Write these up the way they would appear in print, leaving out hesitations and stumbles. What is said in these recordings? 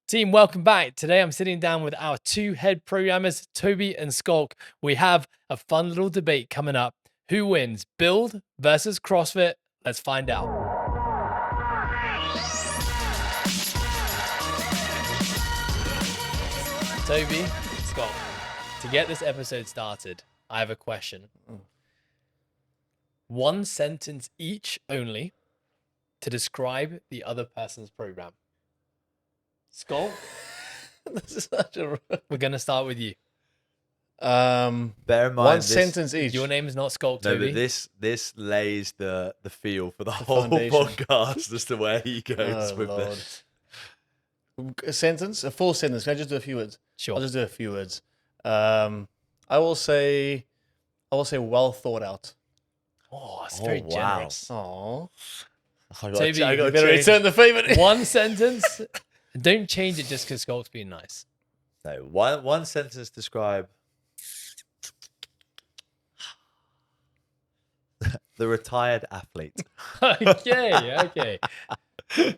Team, welcome back. Today I'm sitting down with our two head programmers, Toby and Schalk. We have a fun little debate coming up. Who wins, build versus CrossFit? Let's find out. Toby, Schalk, to get this episode started, I have a question. One sentence each only to describe the other person's program. Schalk, This is such a... we're going to start with you. Bear in mind, one sentence each. Your name is not Schalk, No, Toby. but this lays the feel for the whole foundation. podcast as to where he goes with Lord. this. A sentence, a full sentence. Can I just do a few words? Sure. I'll just do a few words. I will say well thought out. Oh, it's very wow. generous. Oh, Toby, I you got to better return the favor. One sentence. Don't change it just because Schalk's being nice. No, one sentence describe the retired athlete. Okay.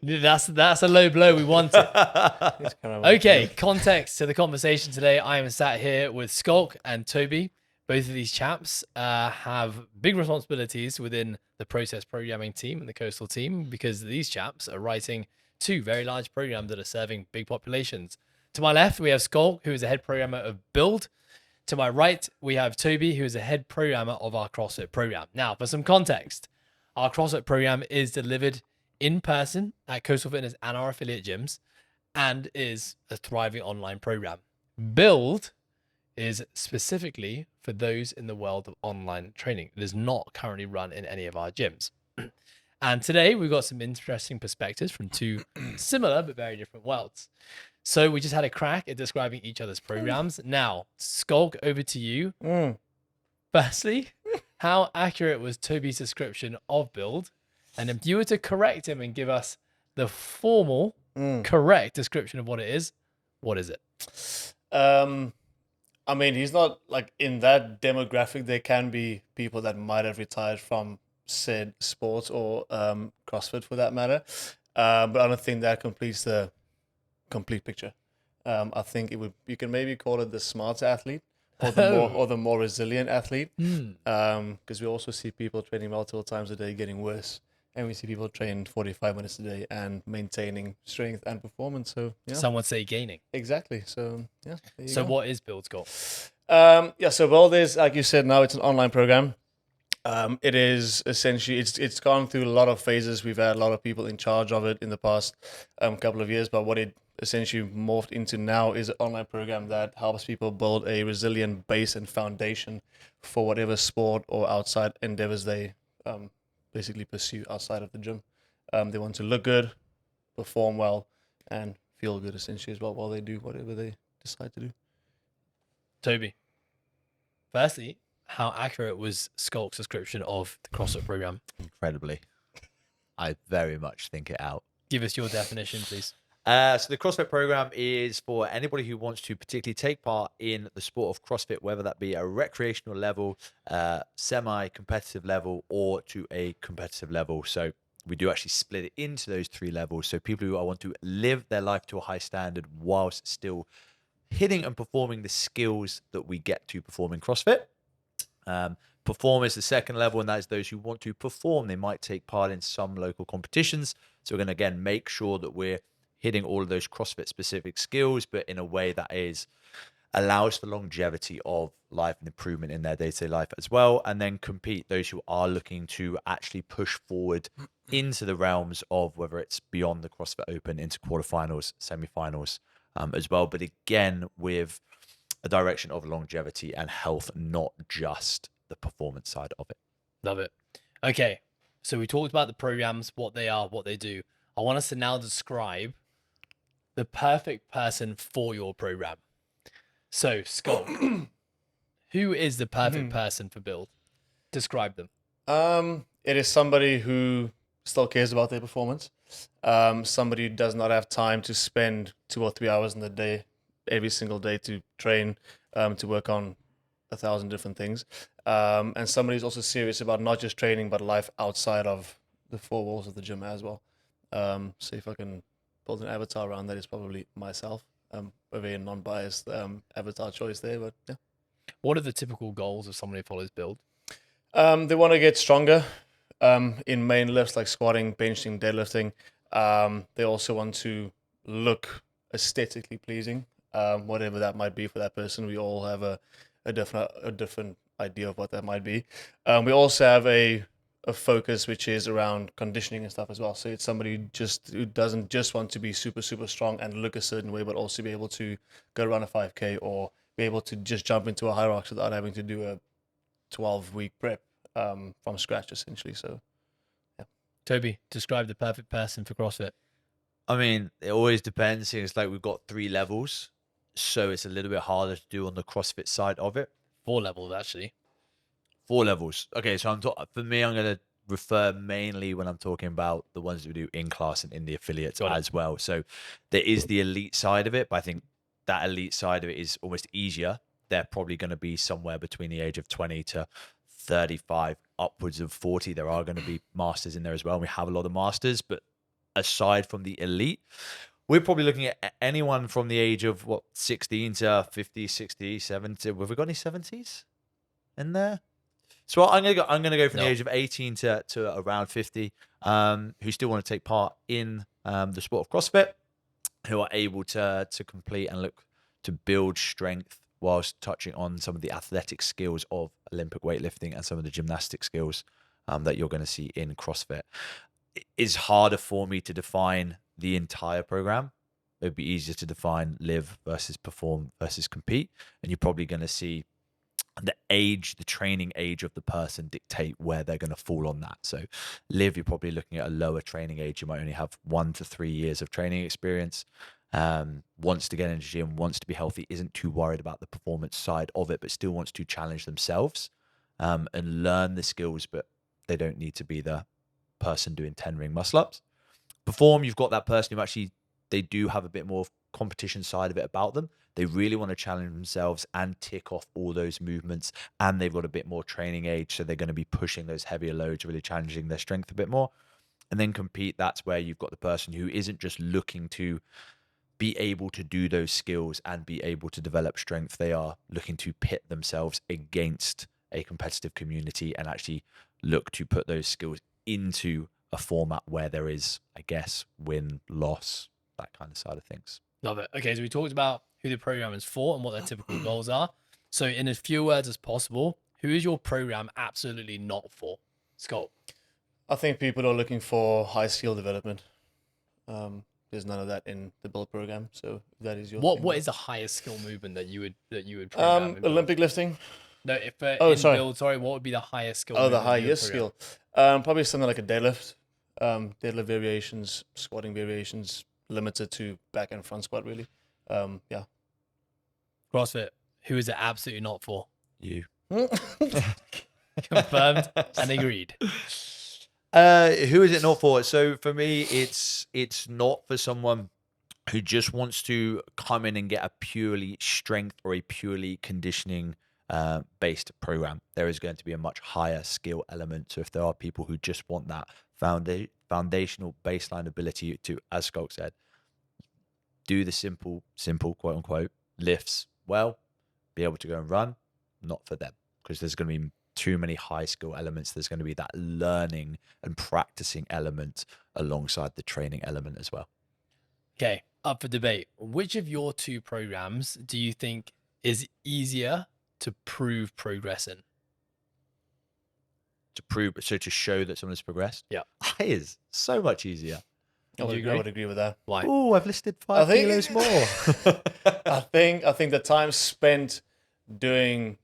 That's a low blow. We want it. Okay, context to the conversation today. I am sat here with Schalk and Toby. Both of these chaps have big responsibilities within the process programming team and the coastal team because these chaps are writing two very large programs that are serving big populations. To my left, we have Schalk, who is a head programmer of Build. To my right, we have Toby, who is a head programmer of our CrossFit program. Now, for some context, our CrossFit program is delivered in person at Coastal Fitness and our affiliate gyms and is a thriving online program. Build is specifically for those in the world of online training. It is not currently run in any of our gyms. And today we've got some interesting perspectives from two similar but very different worlds. So we just had a crack at describing each other's programs. Now, Schalk, over to you. Firstly, how accurate was Toby's description of Build? And if you were to correct him and give us the formal, correct description of what it is, what is it? I mean, he's not like in that demographic. There can be people that might have retired from said sports or CrossFit for that matter. But I don't think that completes the complete picture. I think you can maybe call it the smarter athlete or the more resilient athlete. Because we also see people training multiple times a day getting worse. And we see people train 45 minutes a day and maintaining strength and performance. So yeah. Some would say gaining. Exactly. So yeah. So what is Build's goal? So Build is, like you said, now it's an online program. It is essentially it's gone through a lot of phases. We've had a lot of people in charge of it in the past couple of years, but what it essentially morphed into now is an online program that helps people build a resilient base and foundation for whatever sport or outside endeavors they basically pursue outside of the gym. They want to look good, perform well, and feel good essentially as well while they do whatever they decide to do. Toby, firstly, how accurate was Schalk's description of the CrossFit program? Incredibly. I very much think it out. Give us your definition, please. So the CrossFit program is for anybody who wants to particularly take part in the sport of CrossFit, whether that be a recreational level, semi-competitive level, or to a competitive level. So we do actually split it into those three levels. So people who want to live their life to a high standard whilst still hitting and performing the skills that we get to perform in CrossFit. Perform is the second level, and that is those who want to perform. They might take part in some local competitions. So we're going to, again, make sure that we're hitting all of those CrossFit specific skills, but in a way that allows for longevity of life and improvement in their day-to-day life as well. And then compete, those who are looking to actually push forward into the realms of whether it's beyond the CrossFit Open, into quarterfinals, semifinals as well. But again, with a direction of longevity and health, not just the performance side of it. Love it. Okay, so we talked about the programs, what they are, what they do. I want us to now describe the perfect person for your program. So, Schalk, who is the perfect person for Build? Describe them. It is somebody who still cares about their performance. Somebody who does not have time to spend 2 or 3 hours in the day, every single day, to train, to work on 1,000 different things. And somebody who's also serious about not just training, but life outside of the four walls of the gym as well. So if I can build an avatar around that is probably myself. A very non-biased avatar choice there, but yeah. What are the typical goals of somebody who follows Build? They want to get stronger in main lifts like squatting, benching, deadlifting. They also want to look aesthetically pleasing, whatever that might be for that person. We all have a different idea of what that might be. We also have a focus which is around conditioning and stuff as well. So it's somebody who doesn't just want to be super, super strong and look a certain way, but also be able to go run a 5K or be able to just jump into a high rocks without having to do a 12-week prep from scratch, essentially. So, yeah. Toby, describe the perfect person for CrossFit. I mean, it always depends. It's like we've got 3 levels, so it's a little bit harder to do on the CrossFit side of it. 4 levels, actually. 4 levels. Okay, so for me, I'm going to refer mainly when I'm talking about the ones that we do in class and in the affiliates as well. So there is the elite side of it, but I think that elite side of it is almost easier. They're probably going to be somewhere between the age of 20 to 35, upwards of 40. There are going to be masters in there as well. And we have a lot of masters, but aside from the elite, we're probably looking at anyone from the age of 16 to 50, 60, 70. Have we got any 70s in there? So I'm gonna go from the age of 18 to around 50, who still want to take part in the sport of CrossFit, who are able to complete and look to build strength whilst touching on some of the athletic skills of Olympic weightlifting and some of the gymnastic skills that you're going to see in CrossFit. It's harder for me to define the entire program. It would be easier to define live versus perform versus compete, and you're probably going to see the training age of the person dictate where they're going to fall on that. So live, you're probably looking at a lower training age. You might only have 1 to 3 years of training experience, wants to get into the gym, wants to be healthy, isn't too worried about the performance side of it, but still wants to challenge themselves and learn the skills, but they don't need to be the person doing 10 ring muscle ups. Perform, you've got that person who actually, they do have a bit more competition side of it about them. They really want to challenge themselves and tick off all those movements, and they've got a bit more training age, so they're going to be pushing those heavier loads, really challenging their strength a bit more. And then compete, that's where you've got the person who isn't just looking to be able to do those skills and be able to develop strength. They are looking to pit themselves against a competitive community and actually look to put those skills into a format where there is, I guess, win, loss, that kind of side of things. Love it. Okay, so we talked about who the program is for and what their typical goals are. So in as few words as possible, who is your program absolutely not for? Schalk. I think people are looking for high skill development. There's none of that in the build program, so that is your thing. What is the highest skill movement that you would program in Olympic lifting. No, if sorry. Build, what would be the highest skill? The highest skill. Probably something like a deadlift. Deadlift variations, squatting variations, limited to back and front squat, really. Yeah. CrossFit, who is it absolutely not for? You. Confirmed and agreed. Who is it not for? So for me, it's not for someone who just wants to come in and get a purely strength or a purely conditioning based program. There is going to be a much higher skill element. So if there are people who just want that foundational baseline ability to, as Schalk said, do the simple quote unquote lifts well, be able to go and run, not for them, because there's going to be too many high skill elements. There's going to be that learning and practicing element alongside the training element as well. Okay, up for debate. Which of your 2 programs do you think is easier to prove progress in? To show that someone has progressed? Yeah. That is so much easier. I would agree with that. Why? Oh, I've listed 5 kilos more. I think the time spent doing,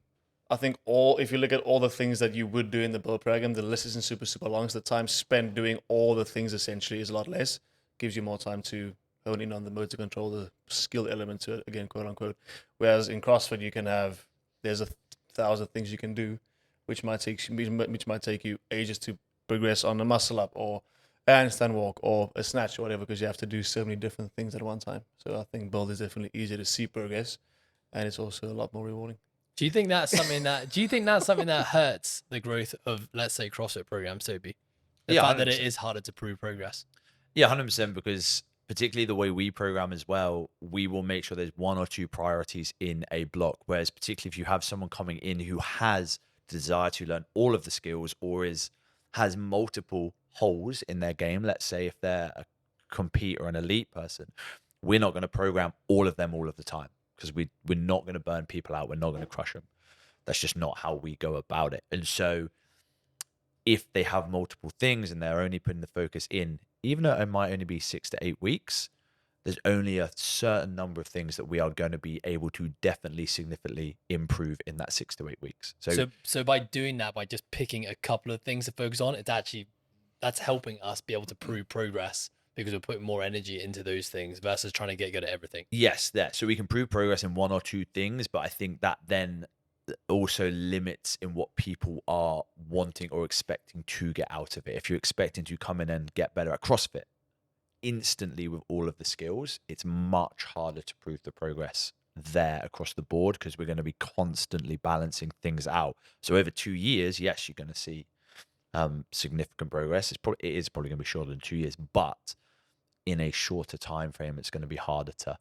if you look at all the things that you would do in the build program, the list isn't super, super long. So the time spent doing all the things essentially is a lot less. Gives you more time to hone in on the motor control, the skill element to it, again, quote unquote. Whereas in CrossFit, there's 1,000 things you can do, which might take you ages to progress on a muscle up or a handstand walk or a snatch or whatever, because you have to do so many different things at one time. So I think build is definitely easier to see progress, and it's also a lot more rewarding. Do you think that's something that hurts the growth of, let's say, CrossFit programs, Toby? The fact that it is harder to prove progress. Yeah, 100%, because particularly the way we program as well, we will make sure there's 1 or 2 priorities in a block. Whereas particularly if you have someone coming in who has desire to learn all of the skills or has multiple holes in their game, let's say if they're a compete or an elite person, we're not going to program all of them all of the time, because we're not going to burn people out. We're not going to crush them. That's just not how we go about it. And so if they have multiple things and they're only putting the focus in, even though it might only be 6 to 8 weeks, there's only a certain number of things that we are going to be able to definitely significantly improve in that 6 to 8 weeks. So by doing that, by just picking a couple of things to focus on, that's helping us be able to prove progress, because we're putting more energy into those things versus trying to get good at everything. Yes, there. So we can prove progress in 1 or 2 things, but I think that then also limits in what people are wanting or expecting to get out of it. If you're expecting to come in and get better at CrossFit instantly with all of the skills, it's much harder to prove the progress there across the board, because we're going to be constantly balancing things out. So over 2 years, yes, you're going to see significant progress. It is probably going to be shorter than 2 years, but in a shorter time frame, it's going to be harder to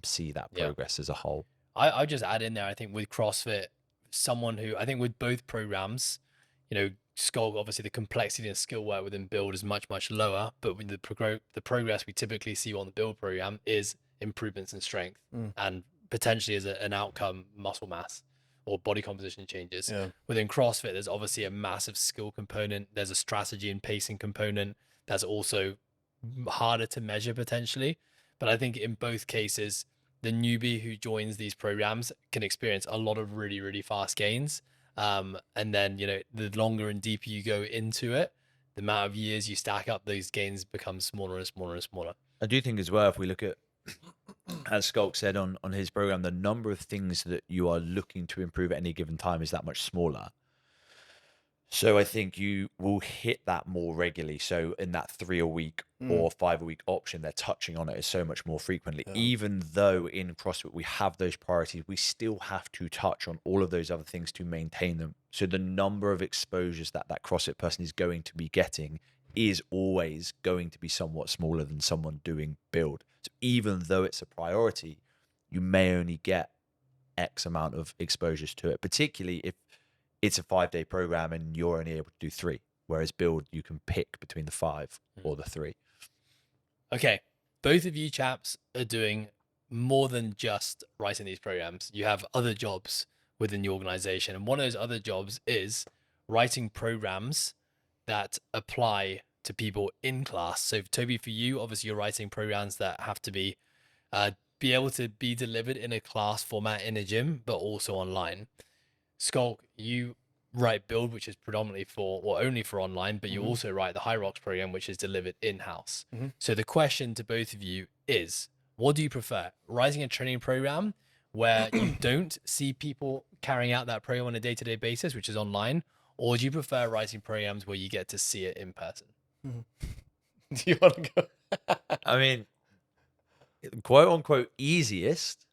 see that progress as a whole. I just add in there, I think with CrossFit, someone who, I think with both programs, Schalk, obviously the complexity and skill work within build is much, much lower, but with the progress we typically see on the build program is improvements in strength and potentially as an outcome, muscle mass or body composition changes. Within CrossFit, there's obviously a massive skill component. There's a strategy and pacing component that's also harder to measure potentially. But I think in both cases, the newbie who joins these programs can experience a lot of really, really fast gains. And then, the longer and deeper you go into it, the amount of years you stack up, those gains become smaller and smaller and smaller. I do think as well, if we look at, as Schalk said on his program, the number of things that you are looking to improve at any given time is that much smaller. So I think you will hit that more regularly. So in that 3 a week or 5 a week option, they're touching on it so much more frequently. Even though in CrossFit we have those priorities, we still have to touch on all of those other things to maintain them. So the number of exposures that CrossFit person is going to be getting is always going to be somewhat smaller than someone doing build. So even though it's a priority, you may only get X amount of exposures to it, particularly if it's a 5-day program and you're only able to do 3, whereas build, you can pick between the 5 or the 3. Okay. Both of you chaps are doing more than just writing these programs. You have other jobs within the organization. And one of those other jobs is writing programs that apply to people in class. So Toby, for you, obviously you're writing programs that have to be able to be delivered in a class format in a gym, but also online. Schalk, you write build, which is predominantly only for online, but you also write the High Rocks program, which is delivered in-house. So the question to both of you is, what do you prefer? Writing a training program where you don't see people carrying out that program on a day-to-day basis, which is online, or do you prefer writing programs where you get to see it in person? Do you want to go? I mean, quote unquote easiest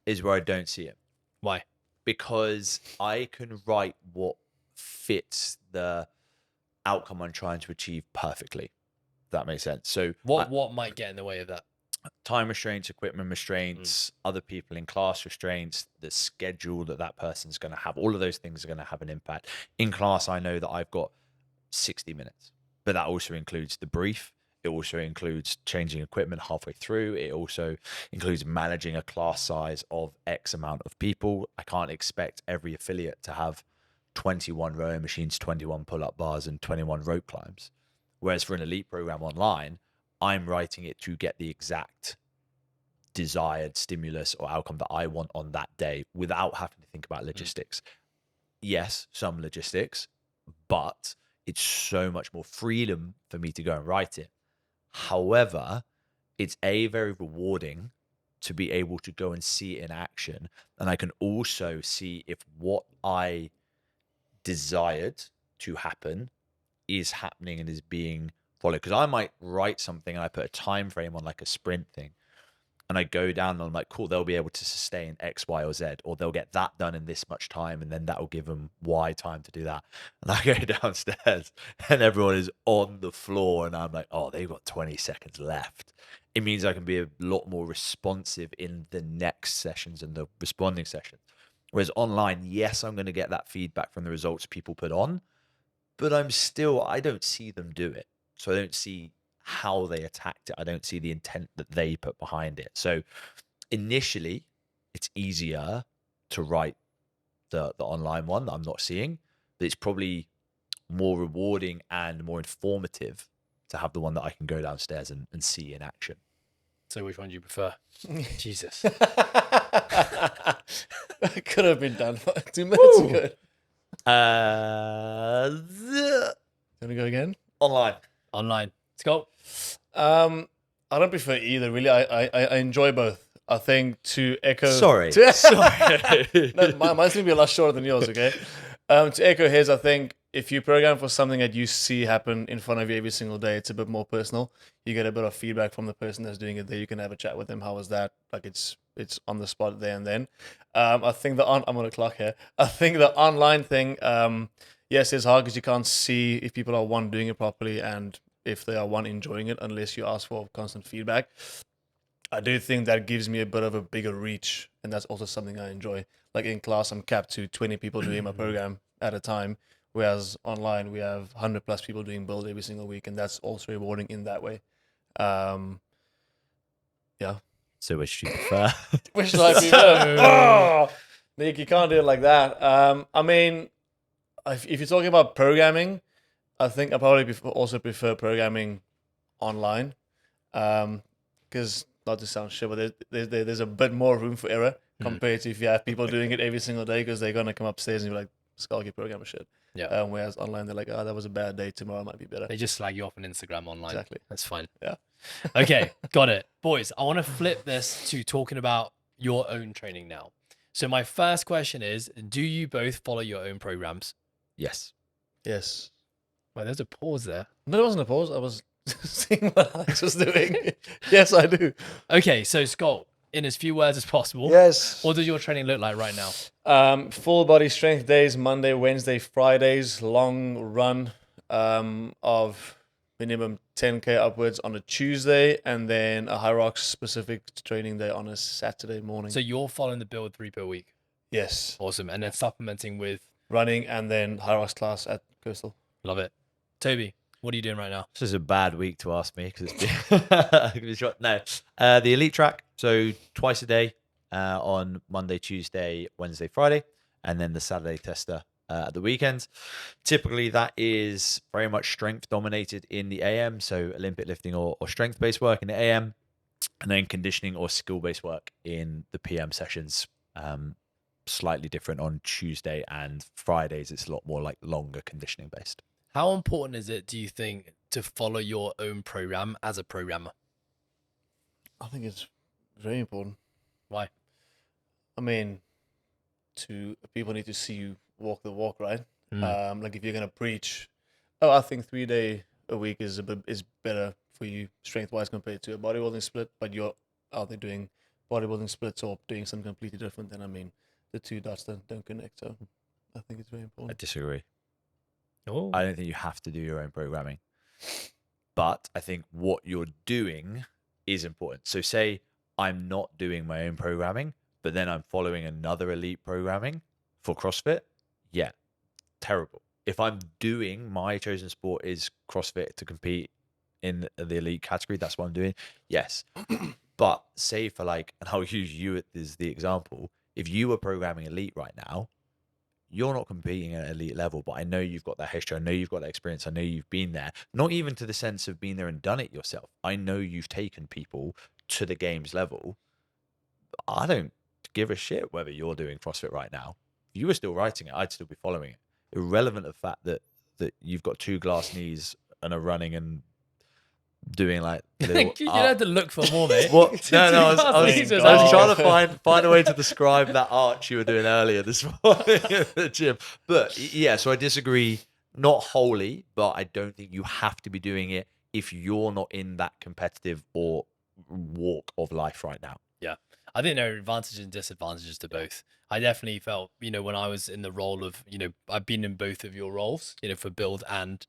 is where I don't see it. Why? Because I can write what fits the outcome I'm trying to achieve perfectly. If that makes sense. So what might get in the way of that? Time restraints, equipment restraints, other people in class restraints, the schedule that person's going to have, all of those things are going to have an impact. In class, I know that I've got 60 minutes, but that also includes the brief. It also includes changing equipment halfway through. It also includes managing a class size of X amount of people. I can't expect every affiliate to have 21 rowing machines, 21 pull-up bars, and 21 rope climbs. Whereas for an elite program online, I'm writing it to get the exact desired stimulus or outcome that I want on that day without having to think about logistics. Yes, some logistics, but it's so much more freedom for me to go and write it. However, it's very rewarding to be able to go and see it in action. And I can also see if what I desired to happen is happening and is being followed. Because I might write something and I put a time frame on like a sprint thing. And I go down and I'm like, cool, they'll be able to sustain X, Y, or Z, or they'll get that done in this much time, and then that will give them Y time to do that. And I go downstairs and everyone is on the floor, and I'm like, oh, they've got 20 seconds left. it means I can be a lot more responsive in the next sessions and the responding sessions. Whereas online, yes, I'm going to get that feedback from the results people put on, but I don't see them do it. So I don't see how they attacked it. I don't see the intent that they put behind it. So initially, it's easier to write the online one that I'm not seeing, but it's probably more rewarding and more informative to have the one that I can go downstairs and see in action. So which one do you prefer? Jesus. That could have been done 2 minutes ago. Want to go again? Online. Online. Let's go. I don't prefer either, really. I enjoy both. I think to echo... Sorry. No, mine's going to be a lot shorter than yours, okay? To echo his, I think if you program for something that you see happen in front of you every single day, it's a bit more personal. You get a bit of feedback from the person that's doing it there. You can have a chat with them. How was that? Like it's on the spot there and then. I think I'm on a clock here. I think the online thing, yes, it's hard because you can't see if people are, one, doing it properly and if they are, one, enjoying it unless you ask for constant feedback. I do think that gives me a bit of a bigger reach, and that's also something I enjoy. Like in class, I'm capped to 20 people doing my program at a time, whereas online we have 100 plus people doing build every single week, and that's also rewarding in that way. Yeah. So which do you prefer? Which do I prefer? Oh, Nick, you can't do it like that. I mean, if you're talking about programming, I think I probably also prefer programming online, because not to sound shit, but there's a bit more room for error compared to if you have people doing it every single day, because they're gonna come upstairs and be like, "Schalk, you program shit." Yeah. Whereas online, they're like, "Oh, that was a bad day. Tomorrow might be better." They just slag you off on Instagram online. Exactly. That's fine. Yeah. Okay, got it. Boys, I want to flip this to talking about your own training now. So my first question is, do you both follow your own programs? Yes. Yes. Well, there's a pause there. No, it wasn't a pause. I was seeing what Alex was doing. Yes, I do. Okay, so Schalk, in as few words as possible. Yes. What does your training look like right now? Full body strength days, Monday, Wednesday, Fridays, long run of minimum 10K upwards on a Tuesday, and then a high rocks specific training day on a Saturday morning. So you're following the build 3 per week. Yes. Awesome. And then supplementing with Running and then high rocks class at Coastal. love it. Toby, what are you doing right now? This is a bad week to ask me because it's been no. The elite track, so twice a day on Monday, Tuesday, Wednesday, Friday, and then the Saturday tester at the weekends. Typically, that is very much strength dominated in the AM, so Olympic lifting or strength based work in the AM, and then conditioning or skill based work in the PM sessions. Slightly different on Tuesday and Fridays. It's a lot more like longer conditioning based. How important is it, do you think, to follow your own program as a programmer? I think it's very important. Why? I mean, people need to see you walk the walk, right? Like if you're gonna preach, I think 3 day a week is better for you strength wise compared to a bodybuilding split, but you're out there doing bodybuilding splits or doing something completely different, then I mean the two dots don't connect. So I think it's very I important. disagree. Oh, I don't think you have to do your own programming, but I think what you're doing is important. So say I'm not doing my own programming, but then I'm following another elite programming for CrossFit. Yeah, terrible. If I'm doing my chosen sport is CrossFit to compete in the elite category, that's what I'm doing. Yes. But say for like, and I'll use you as the example, if you were programming elite right now, you're not competing at elite level, but I know you've got that history. I know you've got that experience. I know you've been there, not even to the sense of being there and done it yourself. I know you've taken people to the games level. I don't give a shit whether you're doing CrossFit right now. If you were still writing it, I'd still be following it. Irrelevant of the fact that you've got 2 glass knees and are running and doing like little you had to look for more, mate. What? No, I was Jesus. trying to find a way to describe that arch you were doing earlier this morning at the gym. But yeah, so I disagree, not wholly, but I don't think you have to be doing it if you're not in that competitive or walk of life right now. Yeah. I think there are advantages and disadvantages to both. I definitely felt, when I was in the role of, I've been in both of your roles, for build and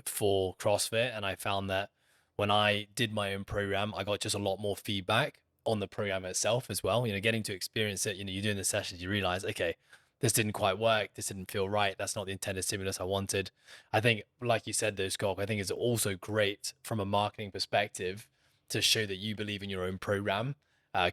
for CrossFit. And I found that when I did my own program, I got just a lot more feedback on the program itself as well. Getting to experience it, you're doing the sessions, you realize, okay, this didn't quite work. This didn't feel right. That's not the intended stimulus I wanted. I think, like you said, though, Schalk, I think it's also great from a marketing perspective to show that you believe in your own program.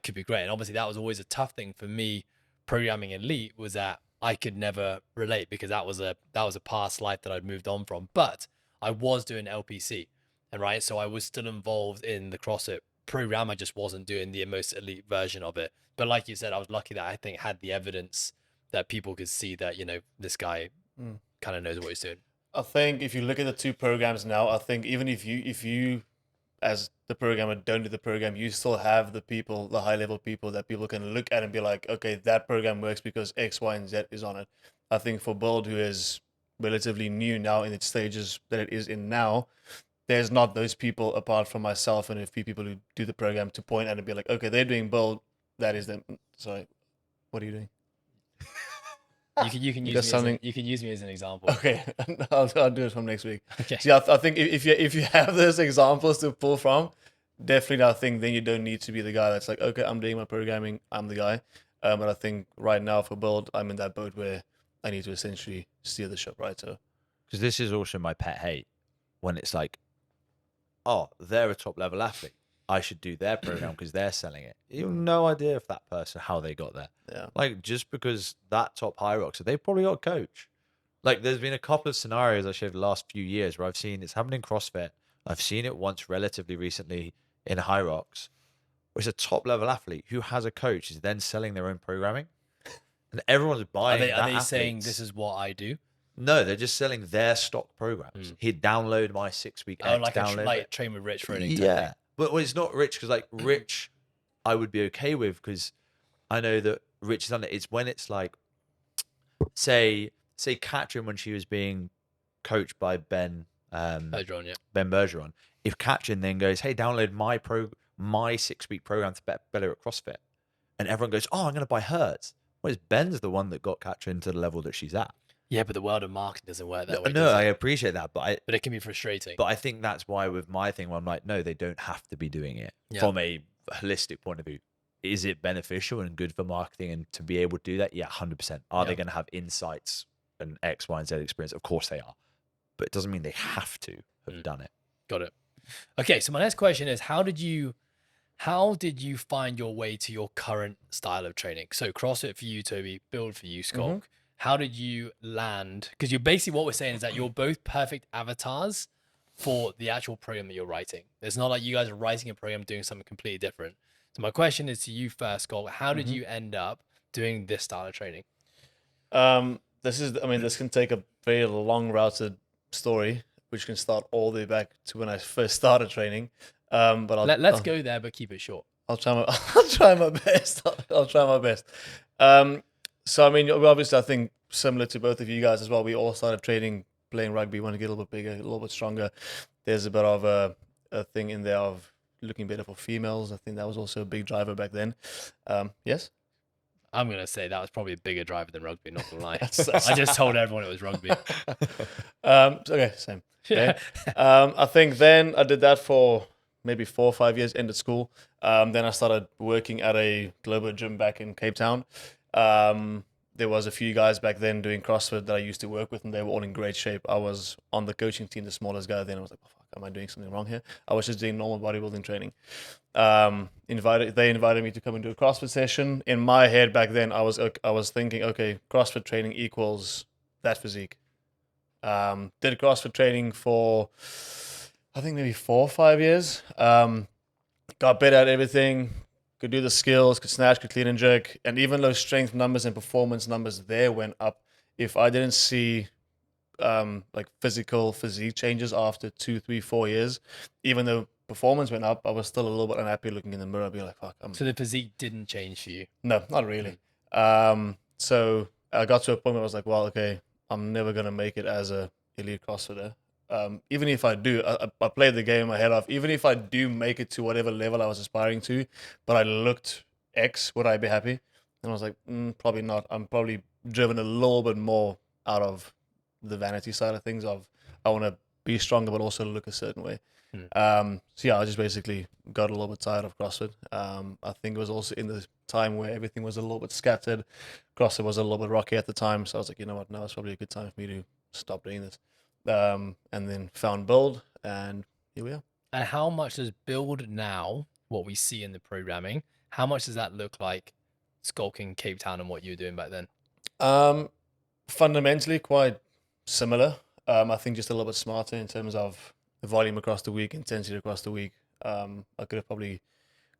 Could be great. And obviously that was always a tough thing for me programming elite, was that I could never relate, because that was a past life that I'd moved on from. But I was doing LPC, and right, so I was still involved in the CrossFit program. I just wasn't doing the most elite version of it. But like you said, I was lucky that I think had the evidence that people could see that, this guy kind of knows what he's doing. I think if you look at the two programs now, I think even if you as the programmer don't do the program, you still have the people, the high level people that people can look at and be like, okay, that program works because X, Y, and Z is on it. I think for Build, who is relatively new now in its stages that it is in now, there's not those people apart from myself and a few people who do the program to point at and be like, okay, they're doing Build, that is them. Sorry, what are you doing? You can use me as an example. Okay, I'll do it from next week. Okay. See, I think if you have those examples to pull from, definitely I think then you don't need to be the guy that's like, okay, I'm doing my programming, I'm the guy. But I think right now for Build, I'm in that boat where I need to essentially steer the ship, right? So, because this is also my pet hate, when it's like, oh, they're a top level athlete, I should do their program because they're selling it. You have no idea if that person, how they got there. yeah. Like, just because that top high rock, so they've probably got a coach. Like, there's been a couple of scenarios I shared the last few years where I've seen it's happening in CrossFit. I've seen it once relatively recently in High Rocks, where it's a top level athlete who has a coach is then selling their own programming, and everyone's buying. Are they saying this is what I do? No, they're just selling their stock programs. He'd download my 6-week. Oh, like train with Rich for an yeah. But well, it's not Rich, because like Rich, I would be okay with, because I know that Rich has done it. It's when it's like, say Katrin, when she was being coached by Ben Bergeron, yeah. Ben Bergeron. If Katrin then goes, hey, download my 6-week program to bet better at CrossFit, and everyone goes, oh, I'm going to buy hers. Whereas Ben's the one that got Katrin to the level that she's at. Yeah, but the world of marketing doesn't work that way. No, I appreciate that, but it can be frustrating. But I think that's why with my thing, where I'm like, no, they don't have to be doing it. Yeah. From a holistic point of view, is it beneficial and good for marketing and to be able to do that? Yeah, 100%. Are they going to have insights and X, Y, and Z experience? Of course they are, but it doesn't mean they have to have done it. Got it. Okay, so my next question is, how did you find your way to your current style of training? So CrossFit for you, Toby, Build for you, Schalk. How did you land? Because you're basically, what we're saying is that you're both perfect avatars for the actual program that you're writing. It's not like you guys are writing a program doing something completely different. So my question is to you first, Schalk. How did you end up doing this style of training? This can take a very long routed story, which can start all the way back to when I first started training. But let's go there, but keep it short. I'll try my best. I'll try my best. So, I mean, obviously, I think similar to both of you guys as well, we all started training, playing rugby, want to get a little bit bigger, a little bit stronger. There's a bit of a thing in there of looking better for females. I think that was also a big driver back then. Yes? I'm going to say that was probably a bigger driver than rugby, not going to lie. I just told everyone it was rugby. Okay, same. Okay. I think then I did that for maybe 4 or 5 years, ended school. Then I started working at a global gym back in Cape Town. There was a few guys back then doing CrossFit that I used to work with, and they were all in great shape. I was on the coaching team, the smallest guy. Then I was like, oh, fuck, am I doing something wrong here? I was just doing normal bodybuilding training. They invited me to come and do a CrossFit session. In my head back then, I was thinking, okay, CrossFit training equals that physique. Did CrossFit training for, I think maybe 4 or 5 years. Got better at everything. Could do the skills, could snatch, could clean and jerk. And even those strength numbers and performance numbers there went up. If I didn't see like physical physique changes after 2, 3, 4 years, even though performance went up, I was still a little bit unhappy looking in the mirror, be like, fuck. So the physique didn't change for you? No, not really. So I got to a point where I was like, well, okay, I'm never going to make it as a elite CrossFitter. Even if I do, I played the game my head off. Even if I do make it to whatever level I was aspiring to, but I looked X, would I be happy? And I was like, probably not. I'm probably driven a little bit more out of the vanity side of things of I want to be stronger, but also look a certain way. So yeah, I just basically got a little bit tired of CrossFit. I think it was also in the time where everything was a little bit scattered. CrossFit was a little bit rocky at the time, so I was like, you know what, now it's probably a good time for me to stop doing this. And then found Build, and here we are. And how much does Build now, what we see in the programming, how much does that look like skulking Cape Town and what you were doing back then? Fundamentally quite similar. I think just a little bit smarter in terms of the volume across the week, intensity across the week. I could have probably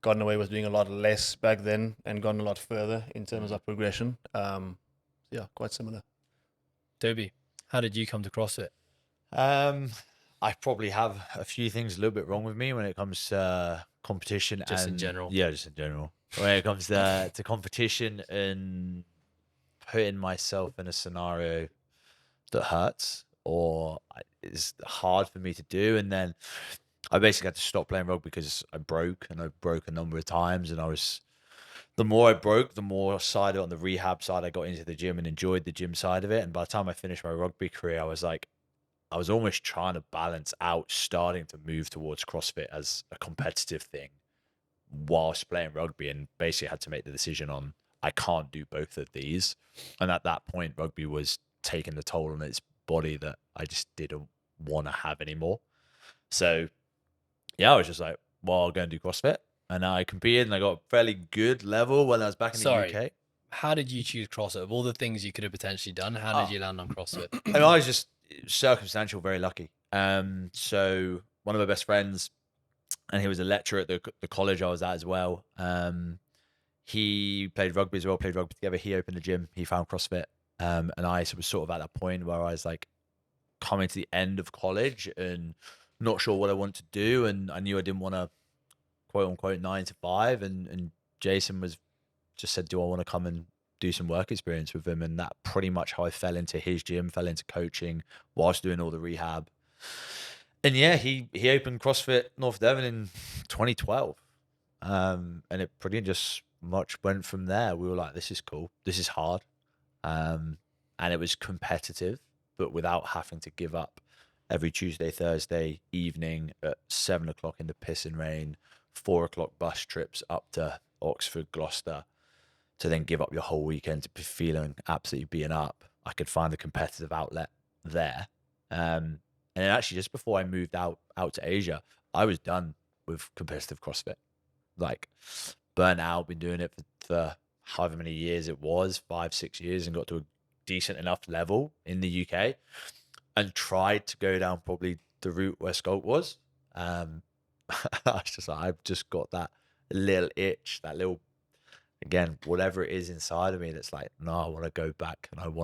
gotten away with doing a lot less back then and gone a lot further in terms of progression. Yeah, quite similar. Toby, how did you come to CrossFit? I probably have a few things a little bit wrong with me when it comes to competition. Just in general. Yeah, just in general. When it comes to competition and putting myself in a scenario that hurts or is hard for me to do. And then I basically had to stop playing rugby because I broke a number of times. And the more I broke, the more side on the rehab side, I got into the gym and enjoyed the gym side of it. And by the time I finished my rugby career, I was almost trying to balance out starting to move towards CrossFit as a competitive thing whilst playing rugby, and basically had to make the decision on I can't do both of these. And at that point, rugby was taking the toll on its body that I just didn't want to have anymore. So yeah, I was just like, well, I'll go and do CrossFit. And I competed and I got a fairly good level when I was back in the UK. How did you choose CrossFit? Of all the things you could have potentially done, how did you land on CrossFit? And I was just circumstantial, very lucky. So one of my best friends, and he was a lecturer at the college I was at as well. He played rugby as well, played rugby together. He opened the gym, he found CrossFit. And I was sort of at that point where I was like coming to the end of college and not sure what I wanted to do. And I knew I didn't want to quote unquote 9 to 5. And Jason just said, do I want to come and do some work experience with him? And that pretty much how I fell into his gym, fell into coaching whilst doing all the rehab. And yeah, he opened CrossFit North Devon in 2012. And it pretty just much went from there. We were like, this is cool. This is hard. And it was competitive, but without having to give up every Tuesday, Thursday evening at 7 o'clock in the pissing rain, 4 o'clock bus trips up to Oxford, Gloucester, to then give up your whole weekend to be feeling absolutely beaten up. I could find a competitive outlet there. And then actually just before I moved out to Asia, I was done with competitive CrossFit. Like burnt out, been doing it for however many years it was, 5-6 years, and got to a decent enough level in the UK and tried to go down probably the route where Schalk was. I was just like, I've just got that little itch, that little, again, whatever it is inside of me that's like, no, I want to go back and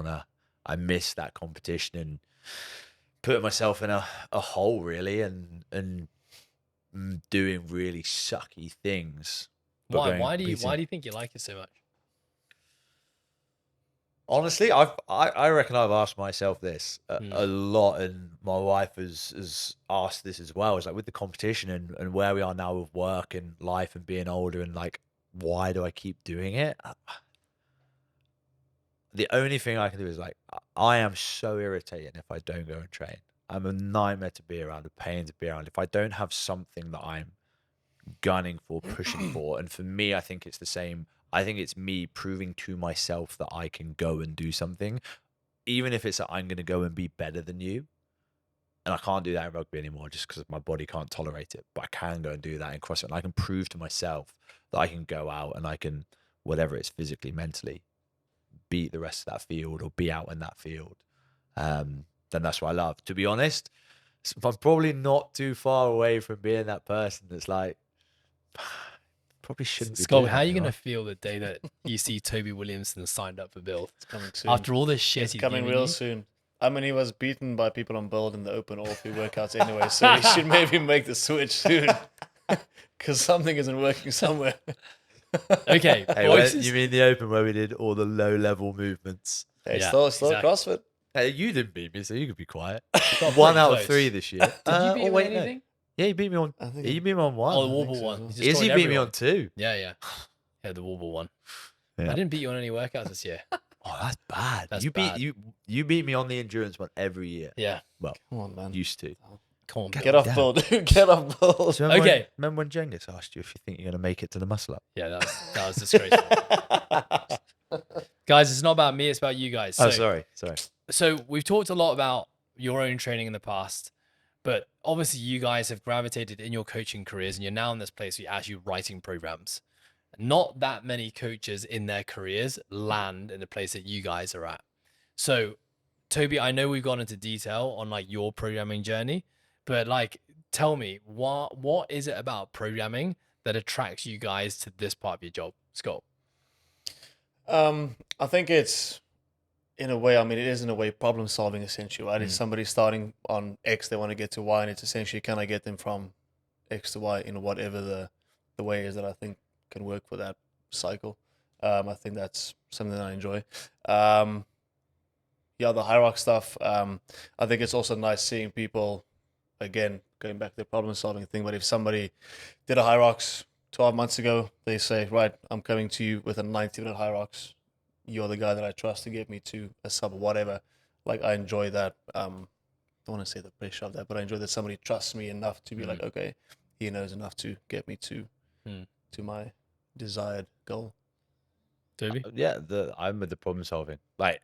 I miss that competition and put myself in a hole really and doing really sucky things. Why do you think you like it so much? Honestly, I reckon I've asked myself this a lot, and my wife has asked this as well. It's like with the competition and where we are now with work and life and being older, and like, why do I keep doing it? The only thing I can do is like, I am so irritating if I don't go and train. I'm a nightmare to be around, a pain to be around. If I don't have something that I'm gunning for, pushing for, and for me, I think it's the same. I think it's me proving to myself that I can go and do something, even if it's that I'm going to go and be better than you. And I can't do that in rugby anymore just because my body can't tolerate it. But I can go and do that in CrossFit. And I can prove to myself that I can go out and I can, whatever it's physically, mentally, beat the rest of that field or be out in that field. Then that's what I love. To be honest, I'm probably not too far away from being that person that's like, probably shouldn't be. Scott, how are you going to feel the day that you see Toby Williamson signed up for Build? It's coming soon. After all this shit, It's coming real soon. I mean, he was beaten by people on Build in the open all 3 workouts anyway, so he should maybe make the switch soon because something isn't working somewhere. Okay, hey, you mean the open where we did all the low-level movements? Hey, yeah, still exactly. CrossFit. Hey, you didn't beat me, so you could be quiet. 1 out of 3 this year. Did you beat me on anything? Yeah, you beat me on. You beat me on 1. Oh, the Warble one. Izzy beat me on 2. Yeah, the Warble one. Yeah. I didn't beat you on any workouts this year. Oh, that's bad. That's you bad. You beat me on the endurance one every year. Yeah. Well, come on, man. Used to. Come on, Get off down. bull, dude. Get off bull. So remember Okay. remember when Genghis asked you if you think you're going to make it to the muscle up? Yeah, that was disgraceful. Guys, it's not about me, it's about you guys. So, Sorry. So we've talked a lot about your own training in the past, but obviously you guys have gravitated in your coaching careers and you're now in this place where you're actually writing programs. Not that many coaches in their careers land in the place that you guys are at. So Toby, I know we've gone into detail on like your programming journey, but like, tell me what is it about programming that attracts you guys to this part of your job, Scott? I think it's, in a way, I mean, it is in a way problem solving essentially, right? It's somebody starting on X, they want to get to Y, and it's essentially, can I get them from X to Y in whatever the way is that I think can work for that cycle. I think that's something that I enjoy. Yeah, the hierarchy stuff. I think it's also nice seeing people, again, going back to the problem solving thing, but if somebody did a hierarchy 12 months ago, they say, right, I'm coming to you with a 90-minute hierarchy. You're the guy that I trust to get me to a sub or whatever. Like, I enjoy that. I don't want to say the pressure of that, but I enjoy that somebody trusts me enough to be like, okay, he knows enough to get me to my desired goal. Toby? Yeah, I'm with the problem solving. Like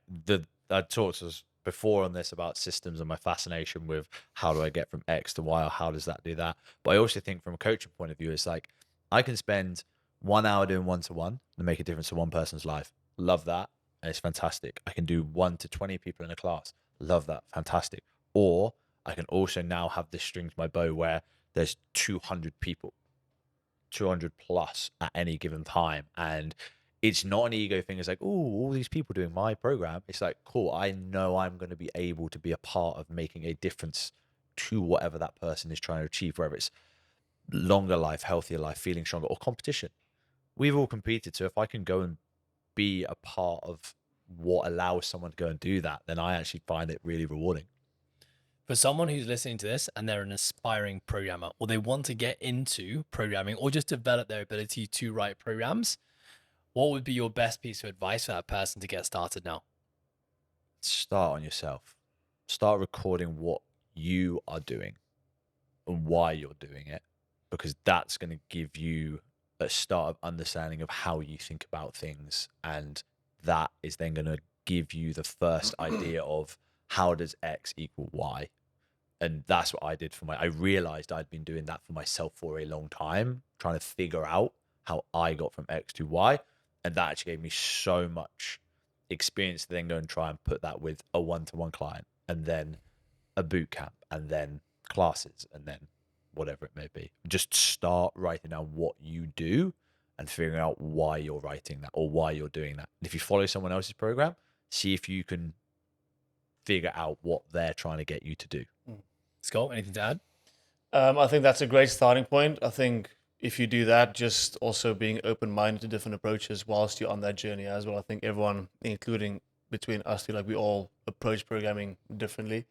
I talked to us before on this about systems and my fascination with how do I get from X to Y, or how does that do that. But I also think from a coaching point of view, it's like I can spend 1 hour doing 1-to-1 and make a difference to one person's life. Love that. And it's fantastic. I can do 1 to 20 people in a class. Love that. Fantastic. Or I can also now have this string to my bow where there's 200 people, 200 plus at any given time. And it's not an ego thing. It's like, oh, all these people doing my program. It's like, cool. I know I'm going to be able to be a part of making a difference to whatever that person is trying to achieve, whether it's longer life, healthier life, feeling stronger, or competition. We've all competed. So if I can go and be a part of what allows someone to go and do that, then I actually find it really rewarding. For someone who's listening to this and they're an aspiring programmer, or they want to get into programming or just develop their ability to write programs, what would be your best piece of advice for that person to get started now? Start on yourself. Start recording what you are doing and why you're doing it, because that's going to give you a start of understanding of how you think about things. And that is then going to give you the first idea of how does X equal Y. And that's what I did I realized I'd been doing that for myself for a long time, trying to figure out how I got from X to Y. And that actually gave me so much experience to then go and try and put that with a 1-to-1 client, and then a boot camp, and then classes, and then whatever it may be. Just start writing down what you do and figuring out why you're writing that or why you're doing that. And if you follow someone else's program, see if you can figure out what they're trying to get you to do. Scott, anything to add? I think that's a great starting point. I think if you do that, just also being open-minded to different approaches whilst you're on that journey as well. I think everyone, including between us two, like we all approach programming differently.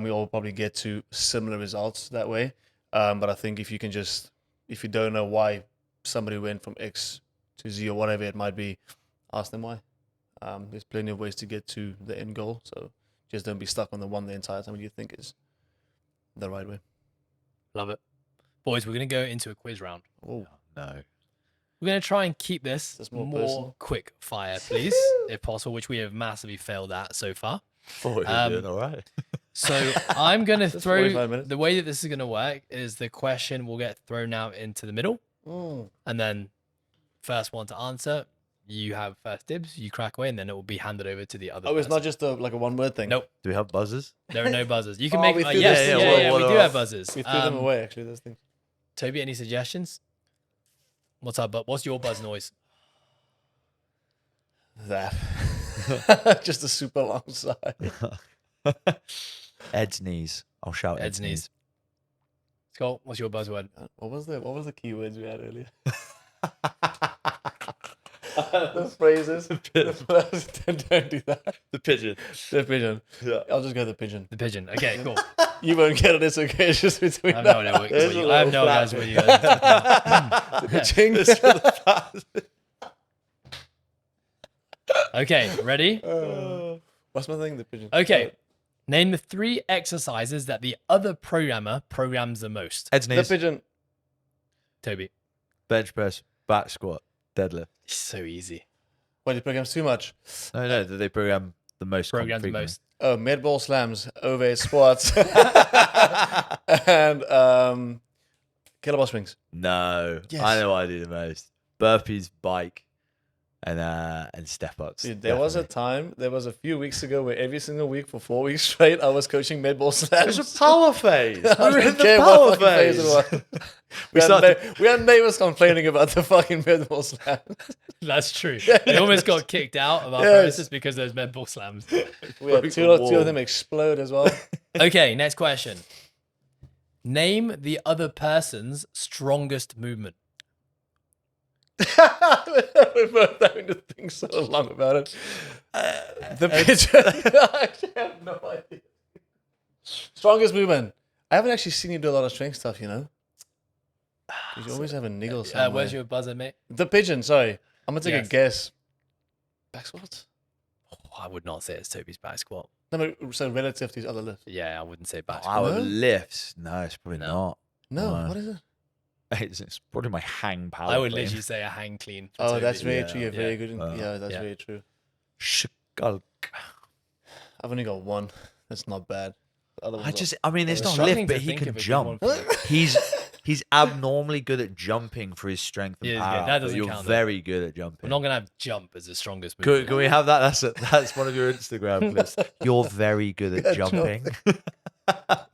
We all probably get to similar results that way. But I think if you don't know why somebody went from X to Z or whatever it might be, ask them why. There's plenty of ways to get to the end goal. So just don't be stuck on the one the entire time you think is the right way. Love it. Boys, we're going to go into a quiz round. Oh, No. We're going to try and keep this Is this more more personal? quick fire, please, if possible, which we have massively failed at so far. Thought you were doing all right. So I'm going to Just throw, 45 minutes. the way that this is going to work is the question will get thrown out into the middle, and then first one to answer, you have first dibs, you crack away, and then it will be handed over to the other Oh, it's person. not just a one-word thing? Nope. Do we have buzzers? There are no buzzers. You can Oh, make, we threw yes, this- yeah, yeah, yeah, what we do are- have buzzers. We threw them away, actually, those things. Toby, any suggestions? What's your buzz noise? That. Just a super long sigh. Ed's knees. I'll shout Ed's knees. Scott, what's your buzzword? What was the keywords we had earlier? The phrases. Don't do that. The pigeon. The pigeon. Yeah. I'll just go the pigeon. The pigeon. Okay, cool. You won't get it. It's okay. It's just between I have no idea what There's you a I have little no idea flap what you guys are talking about. the ching. Okay, ready? What's my thing? The pigeon. Okay. Name the 3 exercises that the other programmer programs the most. Heads, The knees, pigeon. Toby. bench press, back squat, deadlift. It's so easy. What, he programs too much? No, they program the most. Programs the frequently. most. Oh, med ball slams, overhead squats, and kettlebell swings. No, Yes. I know what I do the most. Burpees, bike, and step ups. Dude, there was a few weeks ago where every single week for 4 weeks straight, I was coaching med ball slams. It was a power phase. I We were in don't the care power what fucking phase it phase. was. We had neighbors complaining about the fucking med ball slams. That's true. We almost got kicked out of our Yes. premises because of those med ball slams. We had two of them explode as well. Okay, next question. Name the other person's strongest movement. We're both having to think so long about it. The pigeon. I actually have no idea. Strongest movement. I haven't actually seen you do a lot of strength stuff, you know? 'Cause you always have a niggle somewhere. Where's your buzzer, mate? The pigeon, sorry. I'm going to take Yes. a guess. Back squats? Oh, I would not say it's Toby's back squat. No, but so relative to these other lifts. Yeah, I wouldn't say back Power squat. No? lifts. No, it's probably No. No, No. what is it? not. It's probably my hang power. I would clean. literally say a hang clean. for Oh, Toby. that's very Yeah. true. You're very good. Yeah, that's Yeah. very true. Schalk. I've only got one. That's not bad. The other ones are- I mean, it's I'm not struggling lift, but to he think can of a good jump. one for He's abnormally good at jumping for his strength and He is good. power. That but doesn't you're count, though. very good at jumping. We're not going to have jump as the strongest movement. Can we have that? That's one of your Instagram clips. You're very good at jumping.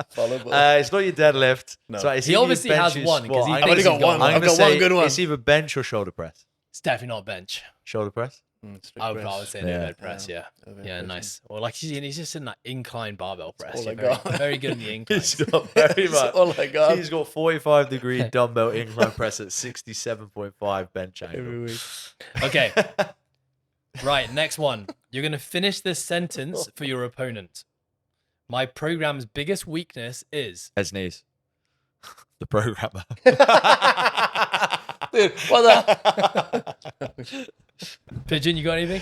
Follow, but- It's not your deadlift. No. So it's He either your obviously bench has or your one, 'cause squat. he I'm thinks gonna he's say- got I'm one. I've gonna got one say good one. It's either bench or shoulder press. It's definitely not bench. Shoulder press. strict I would press. say Yeah. no bed press, yeah. Overhead Yeah, pressing. nice. Or like he's just in that incline barbell press. all You're I very, got. very good in the incline. He's got very That's much. all I got. He's got 45-degree dumbbell incline press at 67.5 bench Every angle. week. Okay. Right, next one. You're going to finish this sentence for your opponent. My program's biggest weakness is. Heads, knees. The programmer. Dude, what the? Pigeon, you got anything?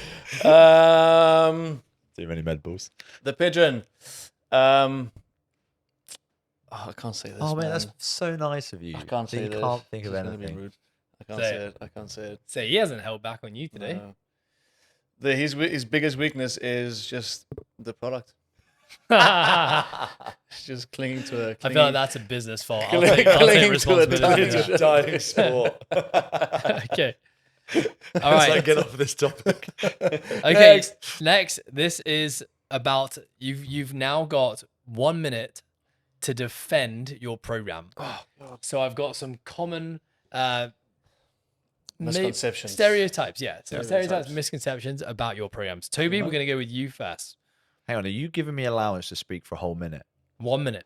Too many med balls. The pigeon. I can't say this. Oh man, that's so nice of you. I can't say you this. can't think of It's gonna be anything. rude. I can't Say say it. it. I can't say it. Say he hasn't held back on you today. No. His biggest weakness is just the product. I It's just clinging to a. feel like that's a business fault. I'll Clinging- take, I'll clinging take to a responsibility. tiny- for that. dying sport. Okay. All As I right. get off of this topic. Okay. Next, this is about you've now got 1 minute to defend your program. So I've got some common Misconceptions. stereotypes. Yeah, so stereotypes, Stereotypes. misconceptions about your programs. Toby, we're gonna go with you first. Hang on, are you giving me allowance to speak for a whole minute? 1 minute.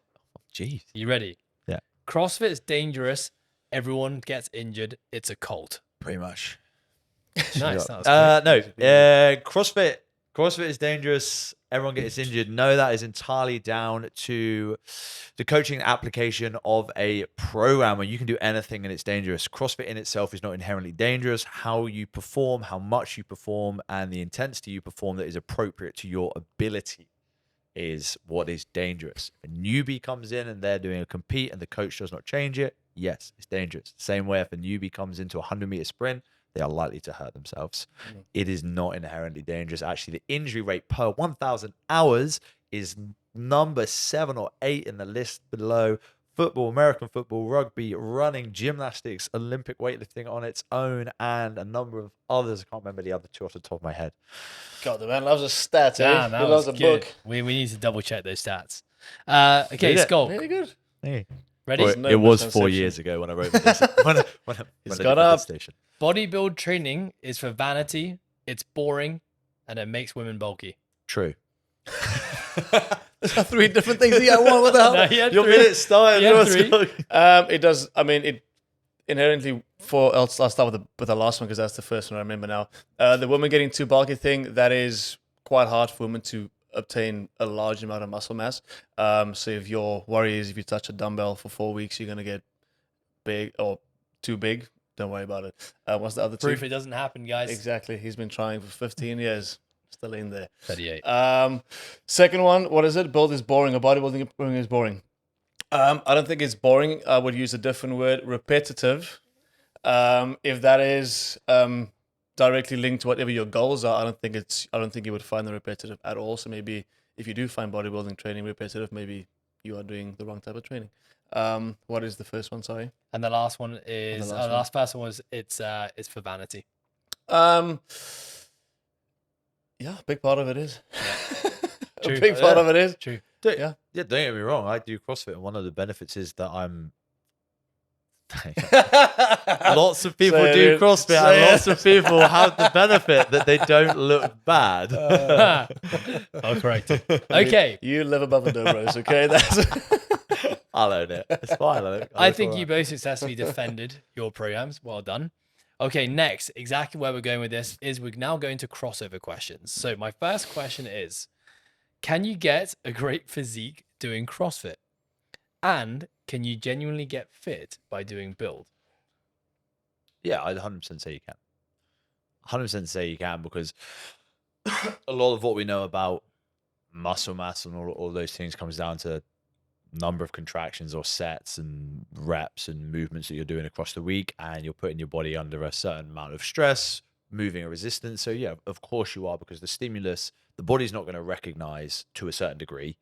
Jeez. You ready? Yeah. CrossFit is dangerous. Everyone gets injured. It's a cult. Pretty much. Nice. That was No. quick. CrossFit is dangerous. Everyone gets injured. No, that is entirely down to the coaching application of a program where you can do anything and it's dangerous. CrossFit in itself is not inherently dangerous. How you perform, how much you perform, and the intensity you perform that is appropriate to your ability is what is dangerous. If a newbie comes in and they're doing a compete and the coach does not change it, yes, it's dangerous. Same way if a newbie comes into a 100-meter sprint, they are likely to hurt themselves. It is not inherently dangerous. Actually, the injury rate per 1,000 hours is number 7 or 8 in the list below. Football, American football, rugby, running, gymnastics, Olympic weightlifting on its own, and a number of others. I can't remember the other two off the top of my head. God, the man loves a stat. Damn, He that loves was a good. book. We need to double check those stats. Okay, Read it. Skulk. Really good. Hey. Ready? Well, no it was 4 misconception. years ago when I wrote this. when I It's did gone the up. station. Bodybuild training is for vanity. It's boring, and it makes women bulky. True. There's 3 different things. You got one. What the hell? No, he had Your three. minute started. He had Yours 3. go. It does. I mean, it inherently. I'll start with the last one because that's the first one I remember now. The woman getting too bulky thing. That is quite hard for women to obtain a large amount of muscle mass. So if your worry is if you touch a dumbbell for 4 weeks, you're gonna get big or too big. Don't worry about it. What's the other 2? Proof it doesn't happen, guys. Exactly. He's been trying for 15 years. Still in there. 38. Second one, what is it? Build is boring, or bodybuilding is boring. I don't think it's boring. I would use a different word, repetitive. If that is directly linked to whatever your goals are, I don't think you would find them repetitive at all. So maybe if you do find bodybuilding training repetitive, maybe you are doing the wrong type of training. What is the first one? Sorry. And the last one is last last person was it's for vanity. Yeah, a big part of it is. True. A big part of it is. True. Yeah. Yeah, don't get me wrong. I do CrossFit, and one of the benefits is that I'm. Lots of people do CrossFit, and lots of people have the benefit that they don't look bad. I'll correct it. Okay. You live above the bros, okay? That's. I'll own it. It's fine. I think you both successfully defended your programs. Well done. Okay, next, exactly where we're going with this is we're now going to crossover questions. So my first question is, can you get a great physique doing CrossFit? And can you genuinely get fit by doing build? Yeah, I'd 100% say you can. 100% say you can, because a lot of what we know about muscle mass and all those things comes down to number of contractions or sets and reps and movements that you're doing across the week, and you're putting your body under a certain amount of stress, moving a resistance. So yeah, of course you are, because the stimulus, the body's not going to recognize to a certain degree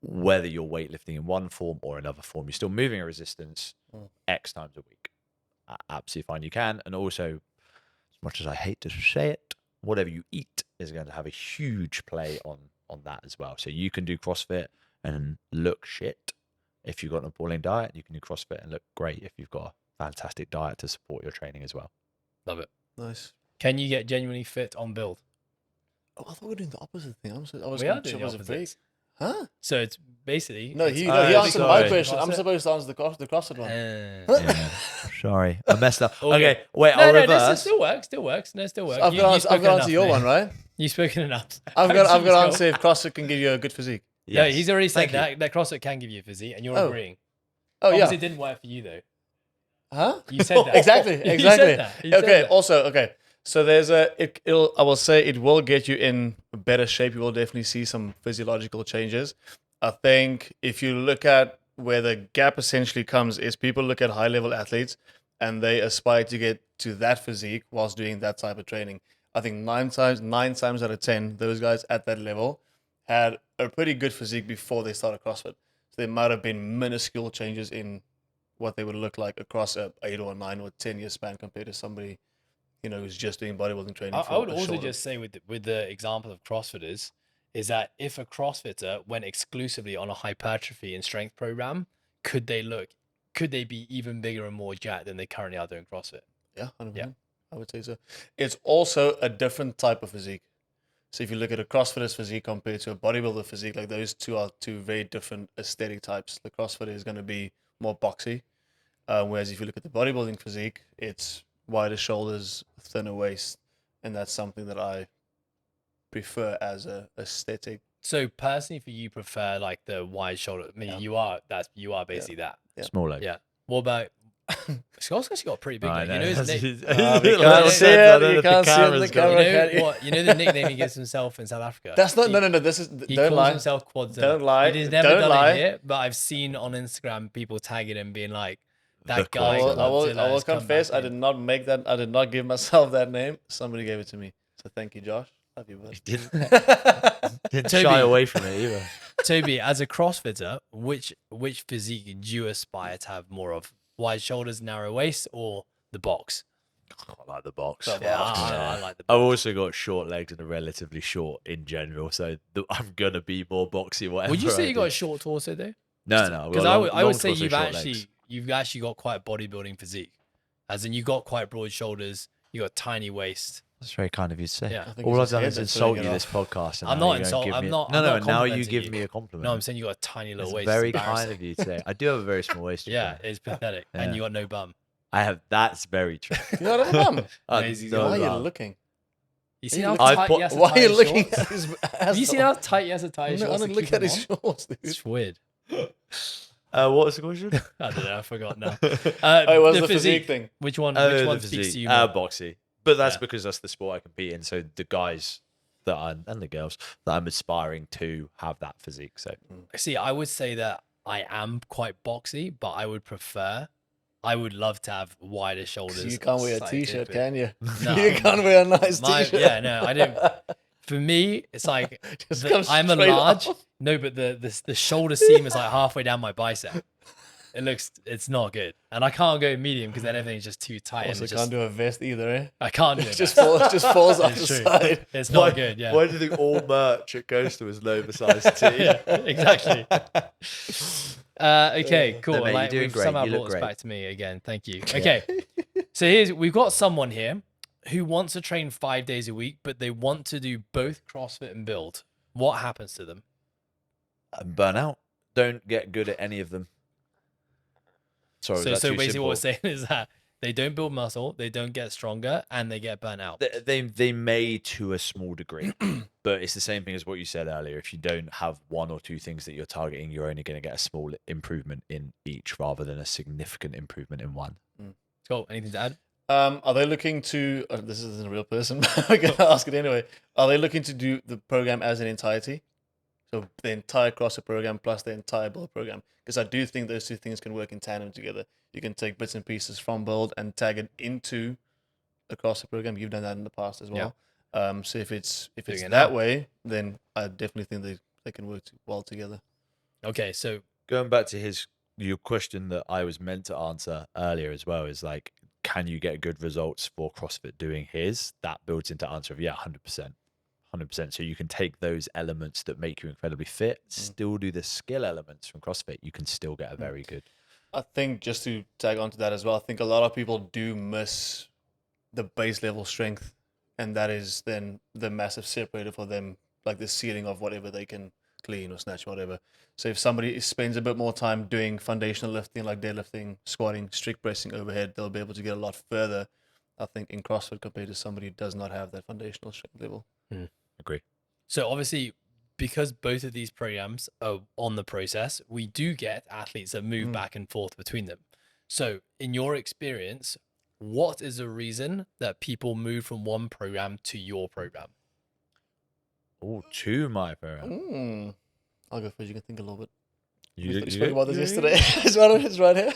whether you're weightlifting in one form or another form. You're still moving a resistance X times a week. Absolutely fine, you can. And also, as much as I hate to say it, whatever you eat is going to have a huge play on that as well. So you can do CrossFit and look shit if you've got an appalling diet. You can do CrossFit and look great if you've got a fantastic diet to support your training as well. Love it. Nice. Can you get genuinely fit on build? Oh, I thought we were doing the opposite thing. We are doing the opposite. Huh? So it's basically... No, he answered my question. I'm supposed to answer the CrossFit one. Yeah. Sorry, I messed up. Okay. Okay, wait, No, I'll no, reverse. this still works. Still works. No, still works. I've got to answer your one, right? You've spoken enough. I've got to answer if CrossFit can give you a good physique. Yeah, he's already said Thank that CrossFit can give you a physique, and you're Oh. agreeing. Oh, Obviously, yeah. it didn't work for you, though. Huh? You said that. Exactly. You said that. You said Okay. that. Also, okay. So there's I will say it will get you in better shape. You will definitely see some physiological changes. I think if you look at where the gap essentially comes is people look at high level athletes and they aspire to get to that physique whilst doing that type of training. I think nine times out of 10, those guys at that level had a pretty good physique before they started CrossFit. So there might have been minuscule changes in what they would look like across a 8 or 9 or 10 year span compared to somebody, who's just doing bodybuilding training. I would also just say with the example of CrossFitters is that if a CrossFitter went exclusively on a hypertrophy and strength program, could they be even bigger and more jacked than they currently are doing CrossFit? Yeah, 100%. Yeah. I would say so. It's also a different type of physique. So if you look at a CrossFitter's physique compared to a bodybuilder physique, like those two are two very different aesthetic types. The CrossFitter is going to be more boxy, whereas if you look at the bodybuilding physique, it's wider shoulders, thinner waist, and that's something that I prefer as a aesthetic. So personally, for you, prefer like the wide shoulder. I mean, you are basically that. Yeah. Small leg. Yeah. What about Scott's actually got a pretty big leg. You know his name. You can't see it. You can't see it in the camera. You know what? You know the nickname he gives himself in South Africa. That's not. No. This is. He Don't calls lie. himself Quadzilla. Don't lie. He's never Don't done lie. it here, but I've seen on Instagram people tagging him, being like, "That The guy." I Quadzilla. will confess. I did not make that. I did not give myself that name. Somebody gave it to me. So thank you, Josh. Love you, bud. He didn't Toby. shy away from it either. Toby, as a CrossFitter, which physique do you aspire to have more of? Wide shoulders, narrow waist, or the box? I like the box. Yeah, I like the box. I've also got short legs and are relatively short in general, so I'm gonna be more boxy. Whatever. Would you say I you do. got a short torso though? No. Because I would say you've actually got quite a bodybuilding physique, as in you got quite broad shoulders, you got a tiny waist. That's very kind of you to say. Yeah. I think All it's I've done his is head that's insult putting you it this podcast. And I'm now not you're gonna insult- give I'm me- not- No, I'm no. not Now you complimenting give you. me a compliment. No, I'm saying you got a tiny little It's waist. very It's kind embarrassing. of you to say. I do have a very small waist. Yeah, it's pathetic, and Yeah. you got no bum. I have. That's very true. You know what I'm bum? Amazing. No Why are you bum. looking? You see you how look- I've tight put- he has to Why tie are you his looking shorts? at his ass? Have you seen how tight he has to tie his I shorts? don't to look keep at them his on? shorts, dude. It's weird. What was the question? I don't know. I forgot now. Oh, it was the physique thing. Which one? Oh, Which the one speaks physique. to you more? Boxy. But that's Yeah. because that's the sport I compete in. So the guys and the girls that I'm aspiring to have that physique. So See, I would say that I am quite boxy, but I would love to have wider shoulders. You can't wear a slightly t-shirt, tapered. can you? No, You can't wear a nice t-shirt. Yeah, no, I don't. For me, it's like Just come I'm a straight large. off. No, but the shoulder seam is like halfway down my bicep. It's not good, and I can't go medium because then everything's just too tight. Also, and can't do a vest either, eh? I can't do it. Just falls off the It's true. side. It's not good. Yeah. Why do you think all merch it goes to is an oversized tee? Yeah, exactly. Okay, cool. No, mate, you're Like doing we've great. somehow You look brought this great. back to me again. Thank you. Okay, so we've got someone here who wants to train 5 days a week, but they want to do both CrossFit and build. What happens to them? Burn out. Don't get good at any of them. Sorry, So was that too basically, what we're simple? saying is that they don't build muscle, they don't get stronger, and they get burnt out. They may to a small degree, but it's the same thing as what you said earlier. If you don't have one or two things that you're targeting, you're only going to get a small improvement in each rather than a significant improvement in one. Cool. Anything to add? Are they looking to? This isn't a real person, but I'm gonna ask it anyway. Are they looking to do the program as an entirety? So the entire CrossFit program plus the entire build program, because I do think those two things can work in tandem together. You can take bits and pieces from build and tag it into a CrossFit program. You've done that in the past as well. So if it's Doing it that now. way, then I definitely think they can work well together. Okay, so Going back to your question that I was meant to answer earlier as well is like, can you get good results for CrossFit doing his? That builds into answer of 100%. 100%. So you can take those elements that make you incredibly fit, still do the skill elements from CrossFit. You can still get a very good. I think just to tag onto that as well, I think a lot of people do miss the base level strength, and that is then the massive separator for them, like the ceiling of whatever they can clean or snatch, whatever. So if somebody spends a bit more time doing foundational lifting like deadlifting, squatting, strict pressing overhead, they'll be able to get a lot further, I think, in CrossFit compared to somebody who does not have that foundational strength level. Agree. So obviously, because both of these programs are on the process, we do get athletes that move back and forth between them. So in your experience, what is the reason that people move from one program to your program? Oh, to my program. I'll go first. You can think a little bit. You We spoke about this yesterday. It's right here.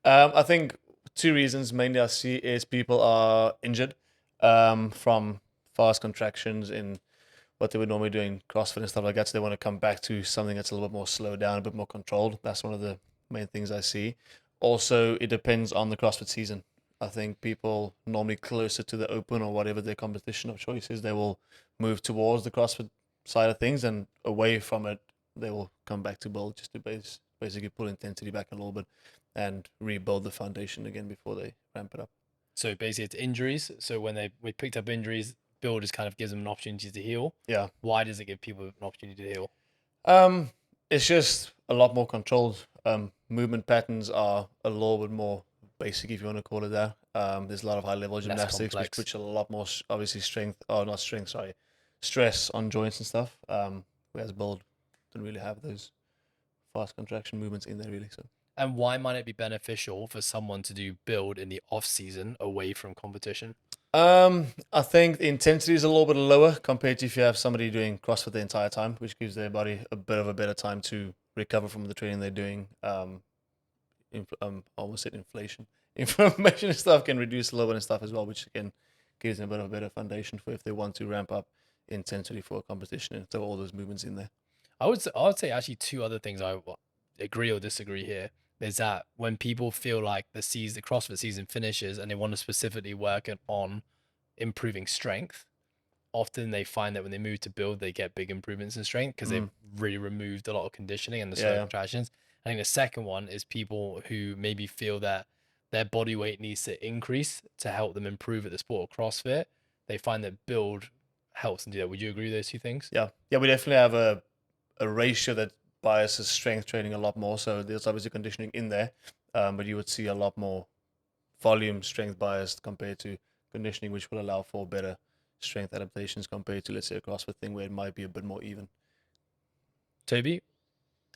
I think two reasons mainly I see is people are injured from fast contractions in what they would normally do in CrossFit and stuff like that. So they want to come back to something that's a little bit more slowed down, a bit more controlled. That's one of the main things I see. Also, it depends on the CrossFit season. I think people normally closer to the open or whatever their competition of choice is, they will move towards the CrossFit side of things, and away from it, they will come back to build just to basically pull intensity back a little bit and rebuild the foundation again before they ramp it up. So basically, it's injuries. So when we picked up injuries, builders kind of gives them an opportunity to heal. Yeah. Why does it give people an opportunity to heal? It's just a lot more controlled. Movement patterns are a little bit more basic, if you want to call it that. There's a lot of high level gymnastics, which complex. puts a lot more obviously stress on joints and stuff. Whereas build don't really have those fast contraction movements in there really. So. And why might it be beneficial for someone to do build in the off season away from competition? I think the intensity is a little bit lower compared to if you have somebody doing CrossFit the entire time, which gives their body a bit of a better time to recover from the training they're doing. I almost said inflation. Inflammation and stuff can reduce a little bit and stuff as well, which again gives them a bit of a better foundation for if they want to ramp up intensity for a competition and throw all those movements in there. I would say actually two other things I agree or disagree here is that when people feel like the CrossFit season finishes and they want to specifically work on improving strength, often they find that when they move to build, they get big improvements in strength because they've really removed a lot of conditioning and the slow contractions. I think the second one is people who maybe feel that their body weight needs to increase to help them improve at the sport of CrossFit. They find that build helps them do that. Would you agree with those two things? Yeah, we definitely have a ratio that biases strength training a lot more. So there's obviously conditioning in there, but you would see a lot more volume strength biased compared to conditioning, which will allow for better strength adaptations compared to, let's say, a CrossFit thing where it might be a bit more even. Toby,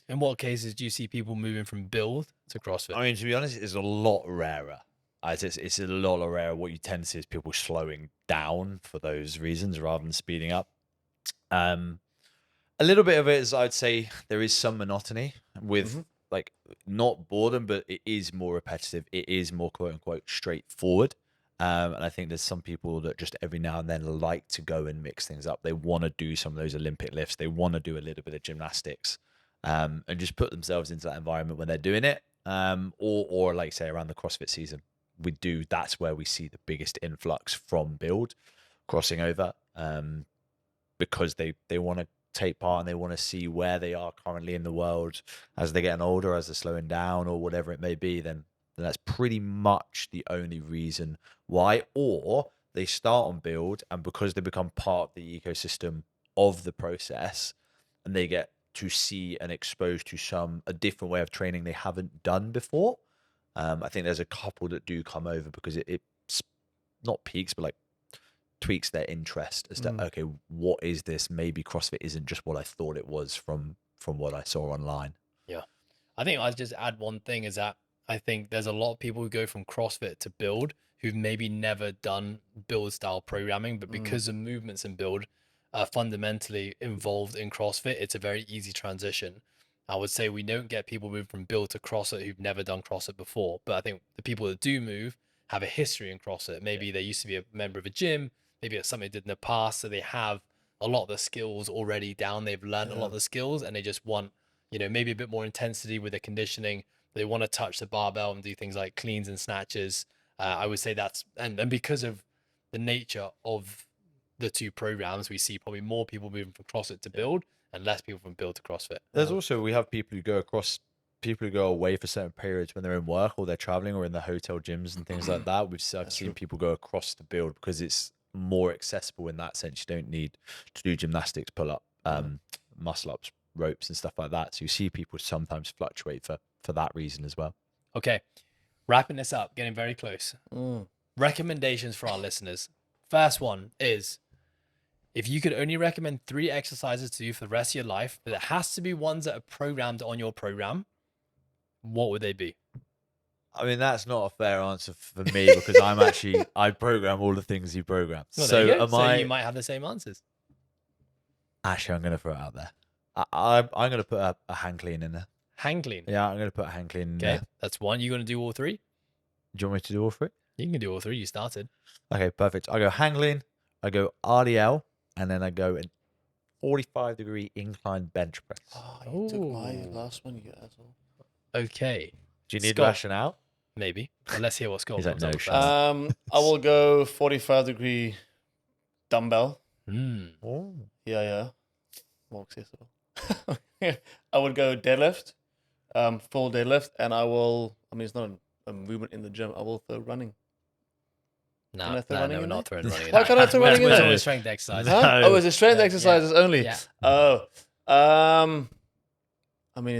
in what cases do you see people moving from build to CrossFit? I mean, to be honest, it's a lot rarer. It's a lot rarer. What you tend to see is people slowing down for those reasons rather than speeding up. A little bit of it is, I'd say, there is some monotony with like not boredom, but it is more repetitive. It is more quote unquote straightforward. And I think there's some people that just every now and then like to go and mix things up. They want to do some of those Olympic lifts. They want to do a little bit of gymnastics, and just put themselves into that environment when they're doing it. Or like say around the CrossFit season, that's where we see the biggest influx from build crossing over, because they want to take part and they want to see where they are currently in the world as they're getting older, as they're slowing down or whatever it may be. Then that's pretty much the only reason why. Or they start on build, and because they become part of the ecosystem of the process and they get to see and exposed to a different way of training they haven't done before. I think there's a couple that do come over because it's not peaks, but like tweaks their interest as to, okay, what is this? Maybe CrossFit isn't just what I thought it was from what I saw online. Yeah. I think I'd just add one thing is that I think there's a lot of people who go from CrossFit to build who've maybe never done build style programming, but because the movements in build are fundamentally involved in CrossFit, it's a very easy transition. I would say we don't get people move from build to CrossFit who've never done CrossFit before, but I think the people that do move have a history in CrossFit. Maybe they used to be a member of a gym, maybe it's something they did in the past, so they have a lot of the skills already down. They've learned a lot of the skills, and they just want, maybe a bit more intensity with their conditioning. They want to touch the barbell and do things like cleans and snatches. I would say that's, and because of the nature of the two programs, we see probably more people moving from CrossFit to build and less people from build to CrossFit. There's also, we have people who go away for certain periods when they're in work or they're traveling or in the hotel gyms and things like that. I've seen people go across to build because it's more accessible in that sense. You don't need to do gymnastics, pull up, muscle ups, ropes and stuff like that. So you see people sometimes fluctuate for that reason as well. Okay, wrapping this up, getting very close. Recommendations for our listeners. First one is, if you could only recommend 3 exercises to do for the rest of your life, but it has to be ones that are programmed on your program, what would they be? I mean, that's not a fair answer for me because I program all the things you program. Well, so you might have the same answers. Actually, I'm going to throw it out there. I'm going to put a hang clean in there. Hang clean? Yeah, I'm going to put a hang clean in there. That's one. You going to do all 3? Do you want me to do all 3? You can do all 3. You started. Okay, perfect. I go hang clean, I go RDL, and then I go in 45-degree incline bench press. Oh, you took my last one, you asshole. Okay. Do you need rationale? Maybe. Well, let's hear what Scott comes up with. I will go 45-degree dumbbell. Oh. Yeah. More accessible. I would go deadlift, full deadlift, and it's not a movement in the gym. I will throw running. No, we're not throwing running in. Why can't I throw running in there? We're strength exercise. Huh? Oh, it's a strength exercises only. Yeah. Oh, in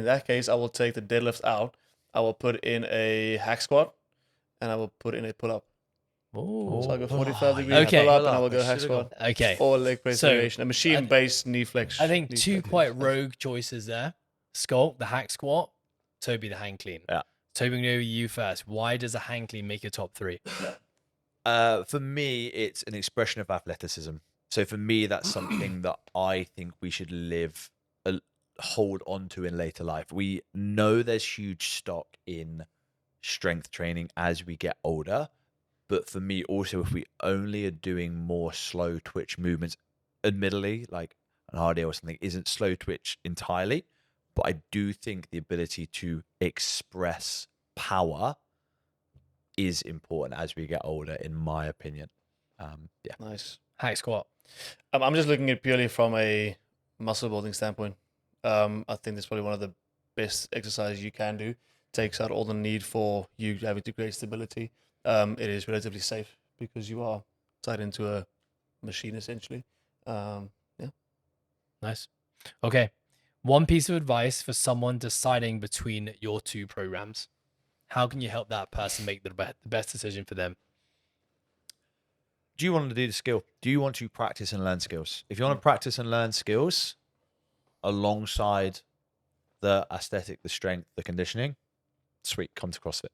that case, I will take the deadlift out. I will put in a hack squat, and I will put in a pull up. Oh, so I go 45-degree pull up, and I will go hack squat. Okay. Or leg press variation, a machine-based knee flex. I think 2 quite rogue choices there. Schalk, the hack squat. Toby, the hang clean. Yeah. Toby, I'm going to go with you first. Why does a hang clean make your top 3? For me, it's an expression of athleticism. So for me, that's something that I think we should hold on to in later life. We know there's huge stock in strength training as we get older. But for me, also, if we only are doing more slow twitch movements, admittedly, like an RDL or something isn't slow twitch entirely, but I do think the ability to express power is important as we get older, in my opinion. Yeah. Nice. Hack squat. I'm just looking at it purely from a muscle building standpoint. I think that's probably one of the best exercises you can do. Takes out all the need for you having to create stability. It is relatively safe because you are tied into a machine essentially. Yeah. Nice. Okay. One piece of advice for someone deciding between your 2 programs. How can you help that person make the best decision for them? Do you want to do the skill? Do you want to practice and learn skills? If you want to practice and learn skills alongside the aesthetic, the strength, the conditioning, sweet, come to CrossFit.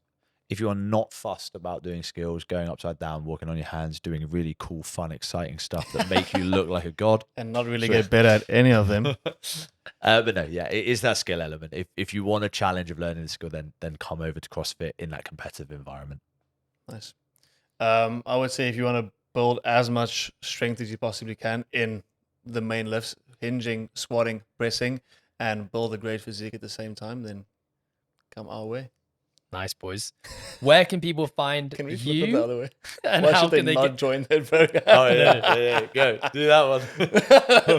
if you are not fussed about doing skills, going upside down, walking on your hands, doing really cool, fun, exciting stuff that make you look like a god, And not really get better at any of them. but no, yeah, it is that skill element. If you want a challenge of learning the skill, then come over to CrossFit in that competitive environment. Nice. I would say if you want to build as much strength as you possibly can in the main lifts, hinging, squatting, pressing, and build a great physique at the same time, then come our way. Nice, boys. Where can people find Can we flip it the you? other way? And Why how should they can they not get... join that program? Oh yeah, go do that one.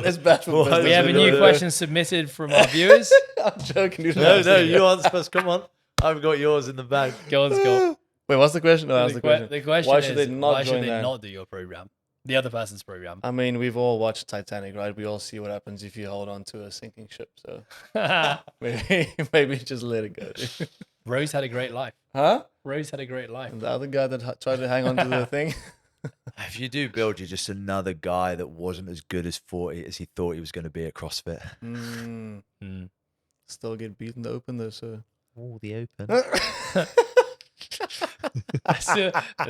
That's bad for business. We have a new question submitted from our viewers. I'm joking. You No, you answer first. Come on, I've got yours in the bag. Go on, Scott. Wait, what's the question? No, that's the question. The question Why is, should they not why should join they that? not do your program? The other person's program. I mean, we've all watched Titanic, right? We all see what happens if you hold on to a sinking ship. So maybe just let it go. Dude. Rose had a great life. Huh? Rose had a great life. And the other guy that tried to hang on to the thing. If you do build, you're just another guy that wasn't as good as he thought he was going to be at CrossFit. Still get beaten to open though, so. Oh, the open. As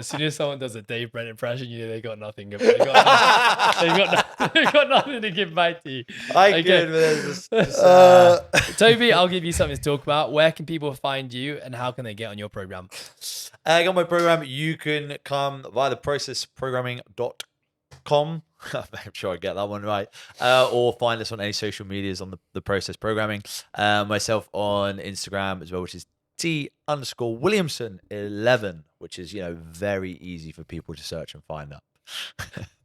soon as someone does a Dave Brent impression, you know they got nothing. They've got nothing to give back to you. I could, but Toby, I'll give you something to talk about. Where can people find you, and how can they get on your program? I got my program. You can come via the processprogramming.com. I'm sure I get that one right. Or find us on any social medias on the Process Programming. Myself on Instagram as well, which is T_Williamson11, which is, very easy for people to search and find that.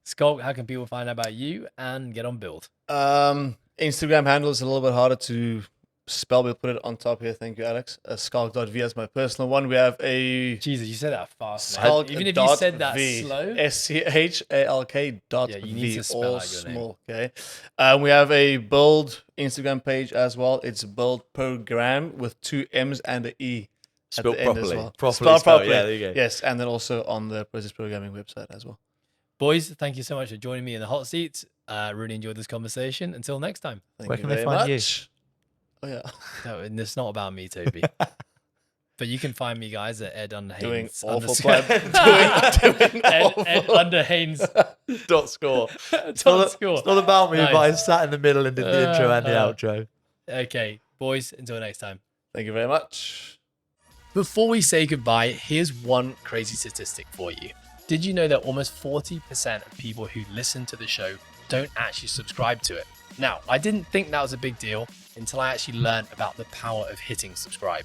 Schalk, how can people find out about you and get on build? Instagram handle is a little bit harder to spell. We'll put it on top here. Thank you, Alex. Schalk.v is my personal one. We have a Jesus, you said that fast, man. Schalk Even if you said that V. slow. SCHALK.V. Yeah, you need to spell all out your name. small. Okay. We have a build Instagram page as well. It's build program with 2 M's and an E. Spelled at the end properly. as well. Properly spelled. Yeah, Yeah, there you go. Yes, and then also on the Process Programming website as well. Boys, thank you so much for joining me in the hot seat. Really enjoyed this conversation. Until next time. Thank Where you can they very find you? much. Oh, yeah. No, and it's not about me, Toby. But you can find me, guys, at Ed Underhaines. Doing awful. Ed Awful. Underhaines. Dot score. Dot score. It's not about me, Nice. but I sat in the middle and did the intro and the outro. Okay, boys, until next time. Thank you very much. Before we say goodbye, here's one crazy statistic for you. Did you know that almost 40% of people who listen to the show don't actually subscribe to it? Now, I didn't think that was a big deal until I actually learned about the power of hitting subscribe.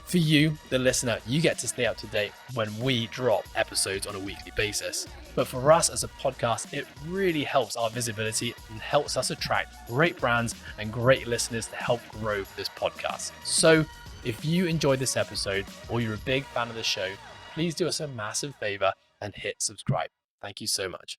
For you, the listener, you get to stay up to date when we drop episodes on a weekly basis. But for us as a podcast, it really helps our visibility and helps us attract great brands and great listeners to help grow this podcast. So if you enjoyed this episode or you're a big fan of the show, please do us a massive favor and hit subscribe. Thank you so much.